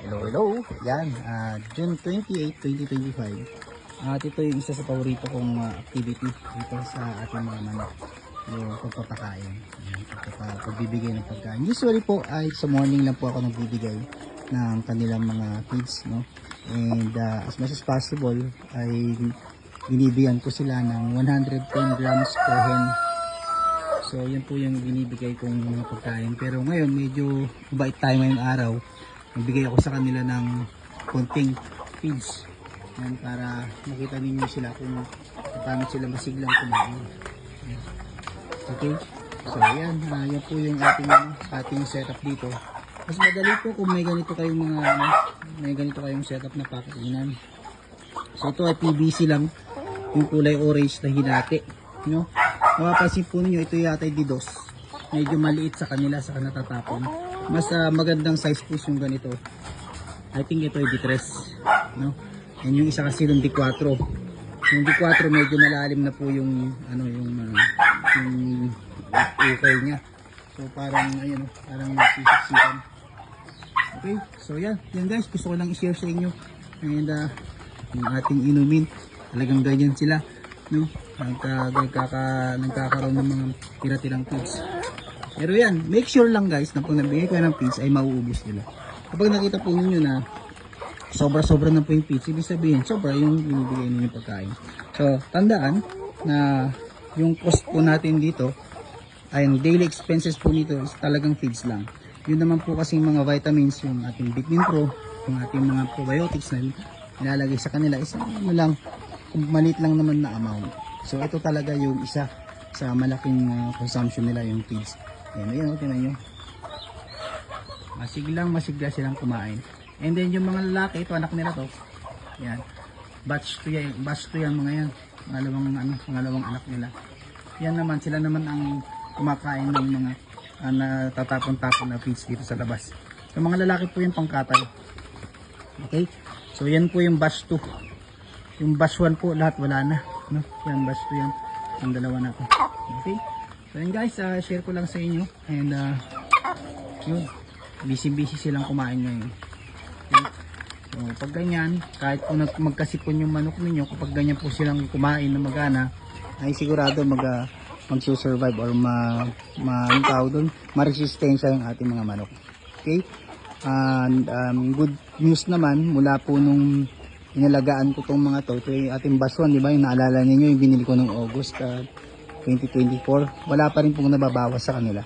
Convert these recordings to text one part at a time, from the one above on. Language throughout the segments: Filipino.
Hello. Yan, June 28, 2025. At ito yung isa sa paborito kong activity dito sa ating mga manok. Yung pagpapakain. Yan, pagbibigay ng pagkain. Usually po ay sa morning lang po ako nagbibigay ng kanilang mga feeds, no? And as much as possible ay binibigyan ko sila ng 110 grams per hen. So yan po yung binibigay kong mga pagkain. Pero ngayon medyo mabait tayo ngayong araw. Nagbigay ako sa kanila ng konting feeds. Yan, para makita ninyo sila kung paano sila masiglang kumain. Okay? So yan, yan po yung ating setup dito. Mas madali po kung may ganito kayong may ganito kayong setup na pakainan. So ito ay PVC lang, yung kulay orange na hinati, no? Mapapansin po ninyo, ito yata ay didos. Medyo maliit sa kanila, sa natatapon. Mas magandang size po yung ganito. I think ito ay D3, no? And yung isa kasi yung D4. Yung D4 medyo malalim na po yung ukay niya. So parang ayun, parang nagsisiksikan. Okay, so yan guys, gusto ko lang i-share sa inyo. And yung ating inumin, talagang ganyan sila, no? Nagkakaroon ng mga tira-tirang feeds. Pero yan, make sure lang guys na pag nabigay ko ng feeds ay mauubos nila. Kapag nakita po ninyo na sobra-sobra na po yung feeds, ibig sabihin sobra yung binibigay ninyo pagkain. So tandaan na yung cost po natin dito ay yung daily expenses po nito is talagang feeds lang. Yun naman po kasing mga vitamins, yung ating Vitamin Pro, yung ating mga probiotics na nilalagay sa kanila, is lang, maliit lang naman na amount. So ito talaga yung isa sa malaking consumption nila, yung feeds. Ayan, tingnan nyo. Masigla silang kumain. And then yung mga lalaki, ito anak nila to. Yan. Batch to yan mga yan. Pangalawang anak nila. Yan naman, sila naman ang kumakain ng mga natatapon-tapon na feeds dito sa labas. Yung mga lalaki po yung pangkatay. Okay? So yan po yung batch 2. Yung batch 1 po, lahat wala na. No? Yan, batch 2 yan. Ang dalawa na po. Okay? So yun guys, share ko lang sa inyo. And yun, busy silang kumain ngayon. Okay? So pag ganyan, kahit po magkasipon yung manok ninyo, kapag ganyan po silang kumain na magana, ay sigurado mag-survive or maresistensya yung ating mga manok. Okay? And good news naman, mula po nung inalagaan ko tong mga to, ito yung ating baswan, di ba? Yung naalala niyo yung binili ko nung August 2024, wala pa rin pong nababawas sa kanila.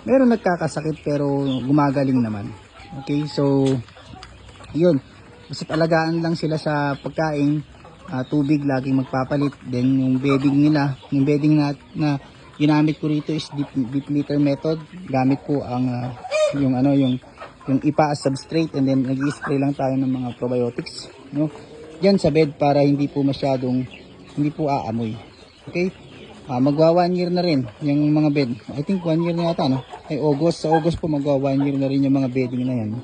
Meron nagkakasakit pero gumagaling naman. Okay, so yun, basta alagaan lang sila sa pagkain, tubig laging magpapalit. Then yung bedding nila, yung bedding na ginamit ko rito is deep litter method. Gamit ko ang yung IPA as substrate, and then nag-i-spray lang tayo ng mga probiotics, no? Diyan sa bed para hindi po aamoy. Okay? Magwa 1 year na rin yung mga bed. I think 1 year na yata, no? Ay August, sa August po magwa 1 year na rin yung mga bedding na yan.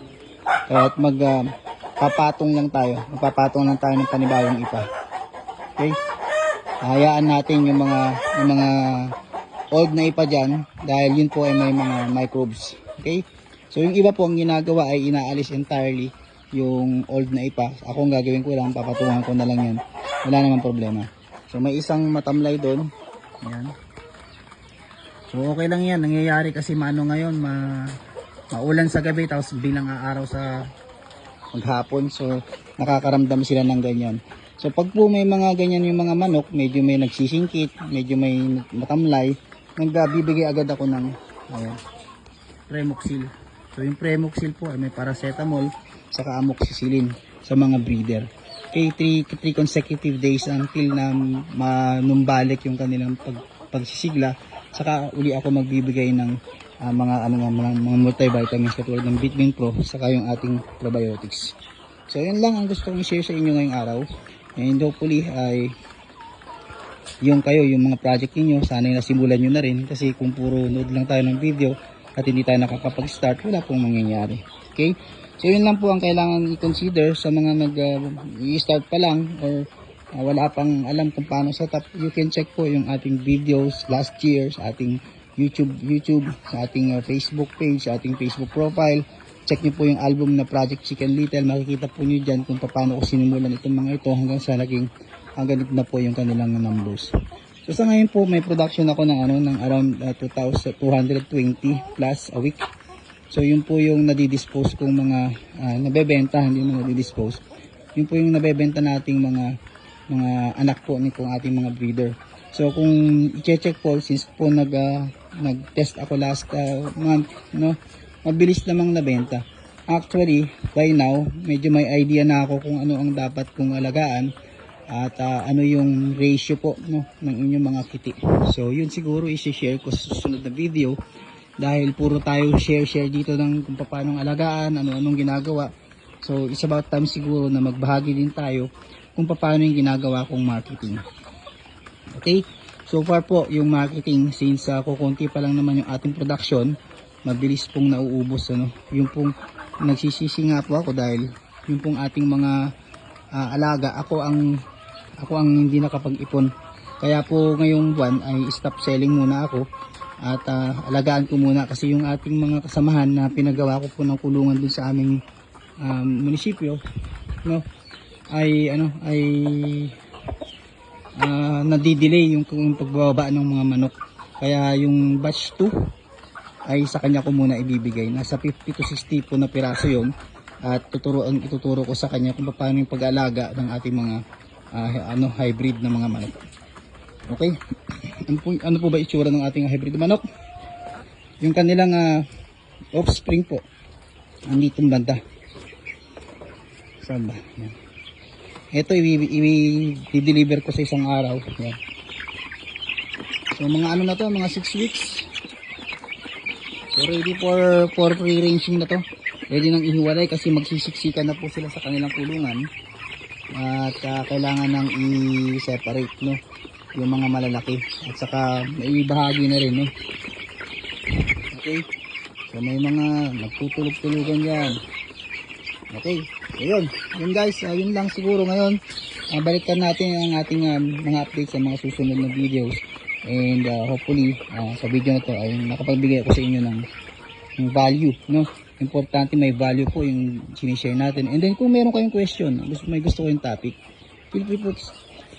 At magpapatong lang tayo ng panibagong IPA. Okay? Hayaan natin yung mga old na IPA dyan, dahil yun po ay may mga microbes. Okay? So yung iba po ang ginagawa ay inaalis entirely yung old na IPA. Ako ang gagawin ko lang, papatungan ko na lang yan. Wala namang problema. So may isang matamlay doon. Ayan. So okay lang yan. Nangyayari kasi ngayon, maulan sa gabi tapos bilang araw sa maghapon. So nakakaramdam sila ng ganyan. So pag po may mga ganyan yung mga manok, medyo may nagsisingkit, medyo may matamlay, nagbibigay agad ako ng Premoxil. So yung Premoxil po ay may paracetamol saka amoxicillin sa mga breeder. Okay, 3 consecutive days until na manumbalik yung kanilang pagsisigla. Saka uli ako magbibigay ng mga multivitamins katulad ng Vitamin Pro saka yung ating probiotics. So yun lang ang gusto kong i-share sa inyo ngayong araw. And hopefully ay yung mga project niyo sana nasimulan nyo na rin, kasi kung puro nood lang tayo ng video at hindi tayo nakakapag-start, wala pong mangyayari. Okay? So yun lang po ang kailangan i-consider sa mga nag-i-start pa lang or wala pang alam kung paano setup. You can check po yung ating videos last year sa ating YouTube, sa ating Facebook page, sa ating Facebook profile, check nyo po yung album na Project Chicken Little. Makikita po nyo dyan kung paano ko sinimulan itong mga ito hanggang sa naging ganito na po yung kanilang numbers. So sa ngayon po may production ako ng around 2,220 plus a week. So yun po yung nadidispose kong mga nabebenta, hindi mo nadidispose. Yun po yung nabebenta nating mga anak po nitong ating mga breeder. So kung i-check po, since po nag-test ako last month, no, mabilis namang nabenta. Actually, by now, medyo may idea na ako kung ano ang dapat kong alagaan at ano yung ratio po, no, ng inyong mga kiti. So yun siguro i-share ko sa susunod na video dahil puro tayo share dito ng kung paano alagaan, ano-anong ginagawa. So it's about time siguro na magbahagi din tayo kung paano yung ginagawa kong marketing. Okay? So far po yung marketing, since kukunti pa lang naman yung ating production, mabilis pong nauubos, ano. Yung pong nagsisisi nga po ako dahil yung pong ating mga alaga, ako ang hindi nakapag-ipon. Kaya po ngayong buwan ay stop selling muna ako at alagaan ko muna kasi yung ating mga kasamahan na pinagawa ko po ng kulungan dun sa aming munisipyo, no, ay nadidelay yung pagbababa ng mga manok. Kaya yung batch 2 ay sa kanya ko muna ibibigay. Nasa 50 to 60 po na piraso yun. At ituturo ko sa kanya kung paano yung pag-alaga ng ating mga hybrid na mga manok. Okay? Ano po ba itsura ng ating hybrid na manok? Yung kanilang offspring po. Anditong banda. Saan ba? Yan. Ito i-deliver ko sa isang araw. Yan. So mga ano na to, mga 6 weeks. So ready for free ranging na to. Ready nang ihiwalay kasi magsisiksikan na po sila sa kanilang kulungan. At kailangan nang i-separate, no, yung mga malalaki. At saka may bahagi na rin, no. Okay. So may mga nagtutulog-tulugan yan. Okay. Ayun, yun guys, yun lang siguro ngayon. Balikan natin ang ating mga updates sa mga susunod na videos. And hopefully sa video na to ay nakapagbigay ako sa inyo ng value, no. Importante may value po yung sinishare natin. And then kung meron kayong question, may gusto kayong topic,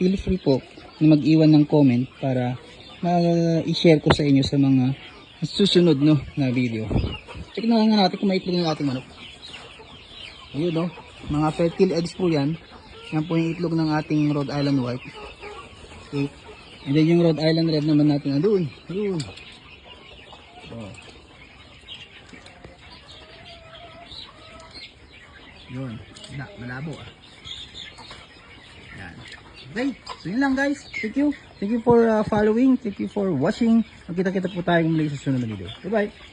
feel free po na mag-iwan ng comment para i-share ko sa inyo sa mga susunod, no, na video. Check na nga natin kung maitlog ng ating manok. Ayun, no. Mga fertile eggs po yan. Yan po yung itlog ng ating Rhode Island White. Okay. And then yung Rhode Island Red naman natin doon. Ayun. So. Yun. Malabo Yan. Okay. So yun lang guys. Thank you. Thank you for following. Thank you for watching. Magkita-kita po tayo muli sa sunod na video. Bye bye.